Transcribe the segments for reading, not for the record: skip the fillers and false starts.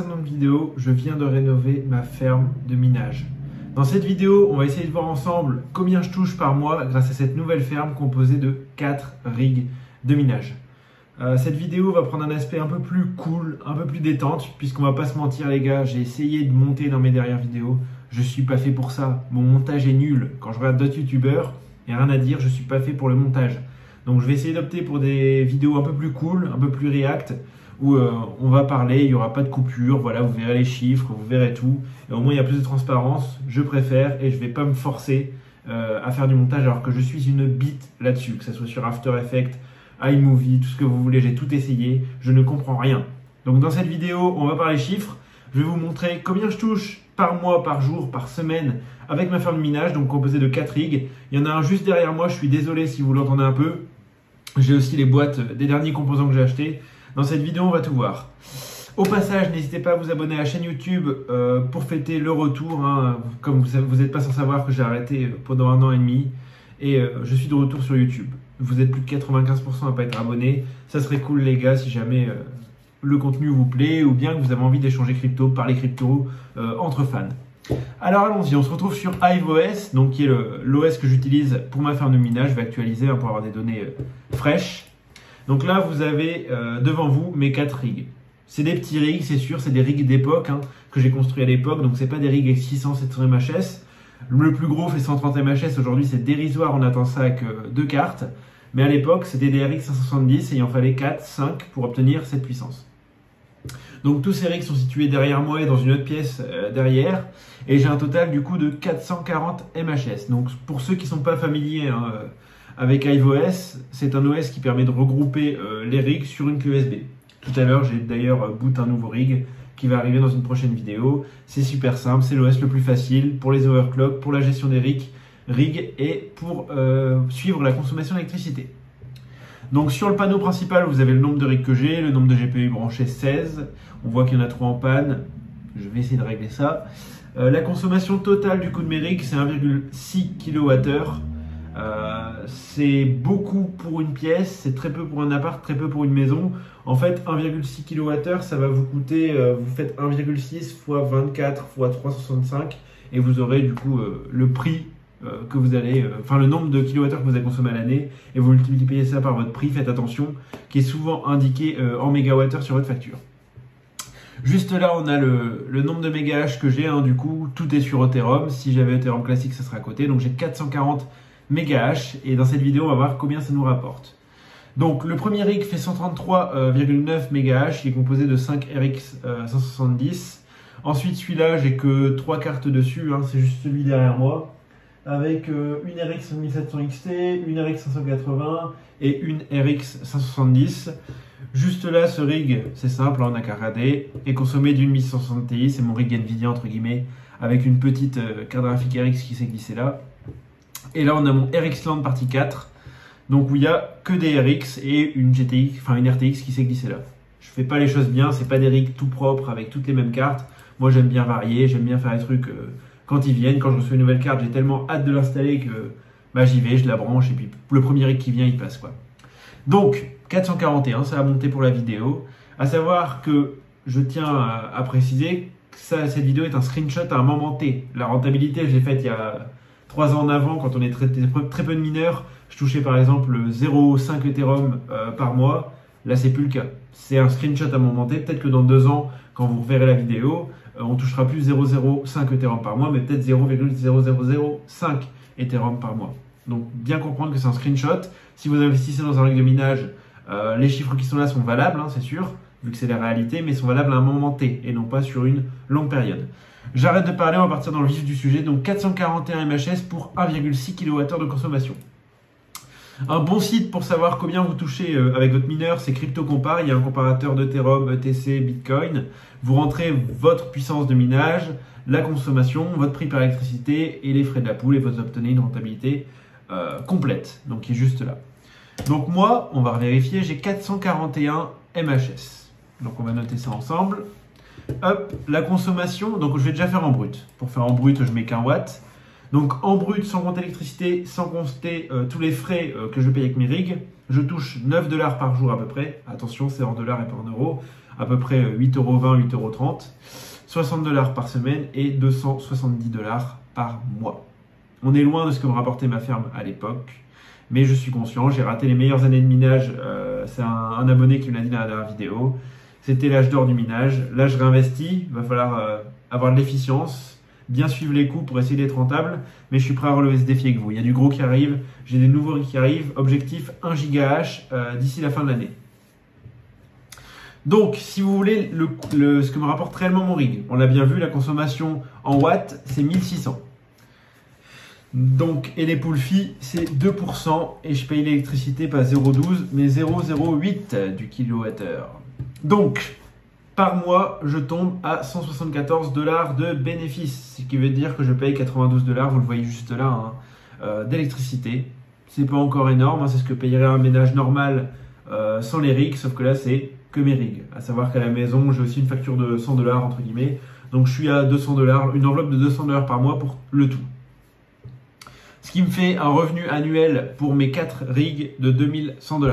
précédente vidéo, je viens de rénover ma ferme de minage. Dans cette vidéo, on va essayer de voir ensemble combien je touche par mois grâce à cette nouvelle ferme composée de 4 rigs de minage. Cette vidéo va prendre un aspect un peu plus cool, un peu plus détente, puisqu'on va pas se mentir les gars, j'ai essayé de monter dans mes dernières vidéos, je suis pas fait pour ça, mon montage est nul. Quand je regarde d'autres youtubeurs, il n'y a rien à dire, je suis pas fait pour le montage. Donc je vais essayer d'opter pour des vidéos un peu plus cool, un peu plus react, où on va parler, il n'y aura pas de coupure, voilà, vous verrez les chiffres, vous verrez tout, et au moins il y a plus de transparence, je préfère, et je ne vais pas me forcer à faire du montage alors que je suis une bite là-dessus, que ce soit sur After Effects, iMovie, tout ce que vous voulez, j'ai tout essayé, je ne comprends rien. Donc dans cette vidéo, on va parler chiffres, je vais vous montrer combien je touche par mois, par jour, par semaine avec ma ferme de minage, donc composée de 4 rigs. Il y en a un juste derrière moi, je suis désolé si vous l'entendez un peu. J'ai aussi les boîtes des derniers composants que j'ai achetés. Dans cette vidéo, on va tout voir. Au passage, n'hésitez pas à vous abonner à la chaîne YouTube pour fêter le retour. Comme vous n'êtes pas sans savoir que j'ai arrêté pendant 1 an et demi. Et je suis de retour sur YouTube. Vous êtes plus de 95% à ne pas être abonné. Ça serait cool les gars si jamais le contenu vous plaît ou bien que vous avez envie d'échanger crypto, parler crypto entre fans. Alors allons-y, on se retrouve sur HiveOS, donc qui est l'OS que j'utilise pour ma ferme de minage. Je vais actualiser pour avoir des données fraîches. Donc là, vous avez devant vous mes 4 rigs. C'est des petits rigs, c'est sûr, c'est des rigs d'époque que j'ai construits à l'époque. Donc c'est pas des rigs avec 600, 700 MHS. Le plus gros fait 130 MHS. Aujourd'hui, c'est dérisoire, on attend ça avec 2 cartes. Mais à l'époque, c'était des RX 570 et il en fallait 4, 5 pour obtenir cette puissance. Donc tous ces rigs sont situés derrière moi et dans une autre pièce derrière. Et j'ai un total du coup de 440 MHS. Donc pour ceux qui ne sont pas familiers avec HiveOS, c'est un OS qui permet de regrouper les rigs sur une clé USB. Tout à l'heure, j'ai d'ailleurs boot un nouveau rig qui va arriver dans une prochaine vidéo. C'est super simple, c'est l'OS le plus facile pour les overclocks, pour la gestion des rigs et pour suivre la consommation d'électricité. Donc sur le panneau principal, vous avez le nombre de rigs que j'ai, le nombre de GPU branchés 16. On voit qu'il y en a 3 en panne. Je vais essayer de régler ça. La consommation totale du coup de mes rigs, c'est 1,6 kWh. C'est beaucoup pour une pièce, c'est très peu pour un appart, très peu pour une maison. En fait, 1,6 kWh, ça va vous coûter, vous faites 1,6 x 24 x 365 et vous aurez du coup le prix que vous allez, le nombre de kilowattheures que vous allez consommer à l'année et vous multipliez ça par votre prix, faites attention, qui est souvent indiqué en mégawattheures sur votre facture. Juste là, on a le nombre de mégahash que j'ai, du coup, tout est sur Ethereum. Si j'avais Ethereum classique, ça serait à côté. Donc j'ai 440 mégahash et dans cette vidéo, on va voir combien ça nous rapporte. Donc le premier rig fait 133,9 mégahash, qui est composé de 5 RX 570. Ensuite, celui-là, j'ai que 3 cartes dessus, c'est juste celui derrière moi, avec une RX 1700 XT, une RX 580 et une RX 570. Juste là, ce rig, c'est simple, on n'a qu'à regarder, est consommé d'une 1660 Ti, c'est mon rig Nvidia entre guillemets, avec une petite carte graphique RX qui s'est glissée là. Et là, on a mon RX Land partie 4, donc où il n'y a que des RX et une GTX, une RTX qui s'est glissée là. Je fais pas les choses bien, c'est pas des rigs tout propres avec toutes les mêmes cartes. Moi, j'aime bien varier, j'aime bien faire des trucs quand ils viennent. Quand je reçois une nouvelle carte, j'ai tellement hâte de l'installer que j'y vais, je la branche et puis le premier rig qui vient, il passe quoi. Donc 441, ça va monter pour la vidéo. À savoir que je tiens à préciser que cette vidéo est un screenshot à un moment T. La rentabilité, je l'ai faite il y a 3 ans en avant quand on est très peu de mineurs. Je touchais par exemple 0,5 Ethereum par mois. Là, c'est plus le cas. C'est un screenshot à un moment T. Peut-être que dans 2 ans, quand vous reverrez la vidéo, on touchera plus 0,05 Ethereum par mois, mais peut-être 0,0005 Ethereum par mois. Donc, bien comprendre que c'est un screenshot. Si vous investissez dans un rig de minage, les chiffres qui sont là sont valables, c'est sûr, vu que c'est la réalité, mais sont valables à un moment T et non pas sur une longue période. J'arrête de parler, on va partir dans le vif du sujet. Donc, 441 MHS pour 1,6 kWh de consommation. Un bon site pour savoir combien vous touchez avec votre mineur, c'est CryptoCompare. Il y a un comparateur d'Ethereum, ETC, Bitcoin. Vous rentrez votre puissance de minage, la consommation, votre prix par électricité et les frais de la poule et vous obtenez une rentabilité complète, donc qui est juste là. Donc moi, on va vérifier, j'ai 441 MHS. Donc on va noter ça ensemble. Hop, la consommation, donc je vais déjà faire en brut. Pour faire en brut, je mets qu'un watt. Donc en brut, sans compter l'électricité, sans compter tous les frais que je paye avec mes rigs, je touche 9 $ par jour à peu près. Attention, c'est en dollars et pas en euros. à peu près 8,20 €, 8,30 €, 60 $ par semaine et 270 $ par mois. On est loin de ce que me rapportait ma ferme à l'époque, mais je suis conscient, j'ai raté les meilleures années de minage, c'est un abonné qui me l'a dit dans la dernière vidéo, c'était l'âge d'or du minage. Là je réinvestis, il va falloir avoir de l'efficience, bien suivre les coûts pour essayer d'être rentable, mais je suis prêt à relever ce défi avec vous. Il y a du gros qui arrive, j'ai des nouveaux rigs qui arrivent, objectif 1 GH d'ici la fin de l'année. Donc, si vous voulez ce que me rapporte réellement mon rig, on l'a bien vu, la consommation en watts, c'est 1600. Donc, et les pool fees, c'est 2% et je paye l'électricité pas 0,12 mais 0,08 du kilowattheure. Donc, par mois, je tombe à 174 $ de bénéfice, ce qui veut dire que je paye 92 $, vous le voyez juste là, hein, d'électricité. C'est pas encore énorme, hein, c'est ce que payerait un ménage normal sans les rigs, sauf que là, c'est que mes rigs. À savoir qu'à la maison, j'ai aussi une facture de 100 $ entre guillemets, donc je suis à 200 $, une enveloppe de 200 $ par mois pour le tout. Ce qui me fait un revenu annuel pour mes 4 rigs de 2100 $.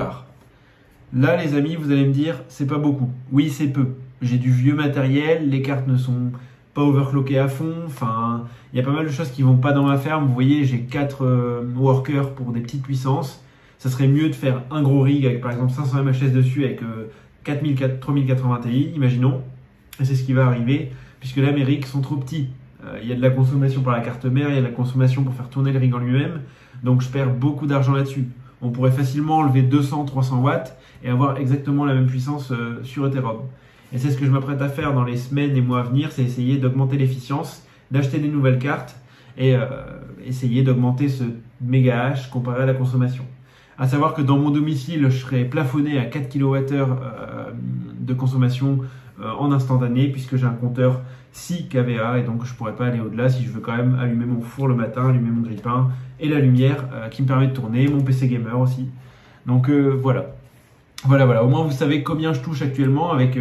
Là, les amis, vous allez me dire, c'est pas beaucoup. Oui, c'est peu. J'ai du vieux matériel, les cartes ne sont pas overclockées à fond. Enfin, il y a pas mal de choses qui vont pas dans ma ferme. Vous voyez, j'ai 4 workers pour des petites puissances. Ça serait mieux de faire un gros rig avec par exemple 500 MHz dessus avec 3080 Ti, imaginons. Et c'est ce qui va arriver, puisque là, mes rigs sont trop petits. Il y a de la consommation par la carte mère, il y a de la consommation pour faire tourner le rig en lui-même. Donc, je perds beaucoup d'argent là-dessus. On pourrait facilement enlever 200-300 watts et avoir exactement la même puissance sur Ethereum. Et c'est ce que je m'apprête à faire dans les semaines et mois à venir, c'est essayer d'augmenter l'efficience, d'acheter des nouvelles cartes et essayer d'augmenter ce méga hash comparé à la consommation. À savoir que dans mon domicile, je serai plafonné à 4 kWh de consommation en instantané puisque j'ai un compteur 6 kVA et donc je ne pourrais pas aller au-delà si je veux quand même allumer mon four le matin, allumer mon grille-pain et la lumière qui me permet de tourner, mon PC gamer aussi. Donc voilà. Voilà, au moins vous savez combien je touche actuellement avec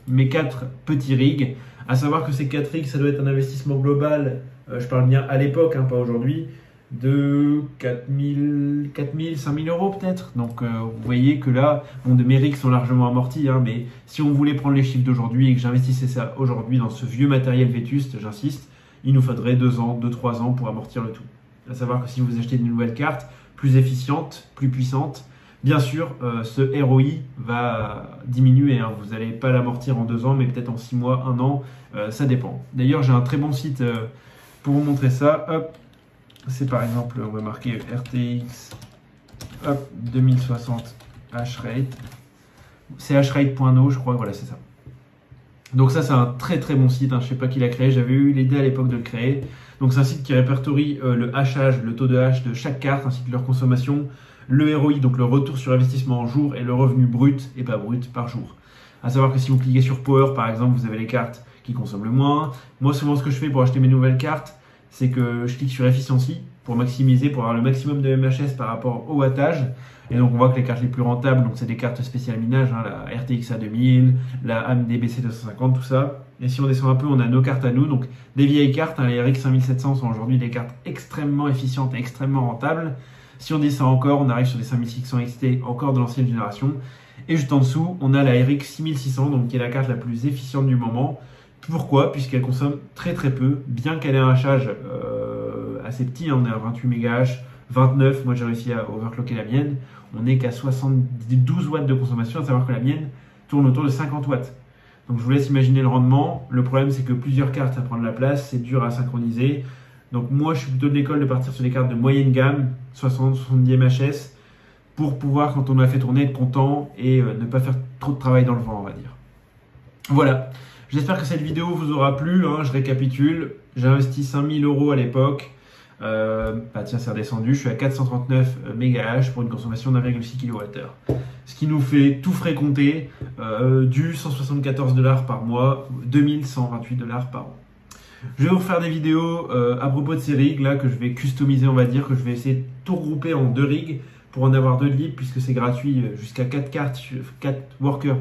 mes 4 petits rigs. À savoir que ces 4 rigs, ça doit être un investissement global, je parle bien à l'époque, hein, pas aujourd'hui, de 4000, 5000 € peut-être. Donc vous voyez que là, bon, mes rigs sont largement amortis, hein, mais si on voulait prendre les chiffres d'aujourd'hui et que j'investissais ça aujourd'hui dans ce vieux matériel vétuste, j'insiste, il nous faudrait 2-3 ans pour amortir le tout. À savoir que si vous achetez une nouvelle carte, plus efficiente, plus puissante, bien sûr, ce ROI va diminuer. Hein. Vous n'allez pas l'amortir en 2 ans, mais peut-être en 6 mois, 1 an, ça dépend. D'ailleurs, j'ai un très bon site pour vous montrer ça. Hop, c'est par exemple, on va marquer RTX 2060 Hashrate. C'est hashrate.no, je crois, voilà, c'est ça. Donc ça, c'est un très très bon site, hein. Je ne sais pas qui l'a créé, j'avais eu l'idée à l'époque de le créer. Donc c'est un site qui répertorie le hachage, le taux de hash de chaque carte, ainsi que leur consommation, le ROI, donc le retour sur investissement en jour, et le revenu brut et pas brut par jour. À savoir que si vous cliquez sur Power, par exemple, vous avez les cartes qui consomment le moins. Moi, souvent, ce que je fais pour acheter mes nouvelles cartes, c'est que je clique sur Efficiency pour maximiser, pour avoir le maximum de MHS par rapport au wattage. Et donc, on voit que les cartes les plus rentables, donc c'est des cartes spéciales minage, hein, la RTX A2000, la AMD BC250, tout ça. Et si on descend un peu, on a nos cartes à nous, donc des vieilles cartes, hein, les RX 5700 sont aujourd'hui des cartes extrêmement efficientes et extrêmement rentables. Si on descend encore, on arrive sur des 5600 XT, encore de l'ancienne génération. Et juste en dessous, on a la RX 6600, donc qui est la carte la plus efficiente du moment. Pourquoi? Puisqu'elle consomme très très peu, bien qu'elle ait un hachage assez petit, hein, on est à 28 MHz, 29, moi j'ai réussi à overclocker la mienne, on n'est qu'à 72 watts de consommation, à savoir que la mienne tourne autour de 50 watts. Donc je vous laisse imaginer le rendement. Le problème c'est que plusieurs cartes ça prend de la place, c'est dur à synchroniser. Donc moi je suis plutôt de l'école de partir sur des cartes de moyenne gamme, 60-70 MHz, pour pouvoir quand on l'a fait tourner être content et ne pas faire trop de travail dans le vent, on va dire. Voilà, j'espère que cette vidéo vous aura plu, hein. Je récapitule, j'ai investi 5000 € à l'époque, tiens c'est redescendu, je suis à 439 MHz pour une consommation d'1,6 kWh. Ce qui nous fait tout frais compter du 174 $ par mois, 2128 $ par an. Je vais vous refaire des vidéos à propos de ces rigs là que je vais customiser, on va dire, que je vais essayer de tout regrouper en 2 rigs pour en avoir 2 libres puisque c'est gratuit jusqu'à 4 cartes, 4 workers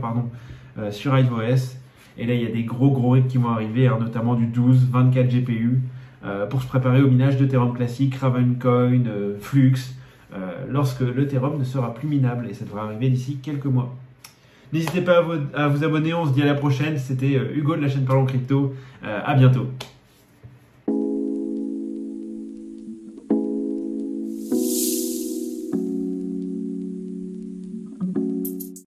sur iOS. Et là il y a des gros rigs qui vont arriver, hein, notamment du 12, 24 GPU pour se préparer au minage d'Ethereum classique, Ravencoin, Flux, lorsque l'Ethereum ne sera plus minable et ça devrait arriver d'ici quelques mois. N'hésitez pas à vous abonner, on se dit à la prochaine. C'était Hugo de la chaîne Parlons Crypto. À bientôt.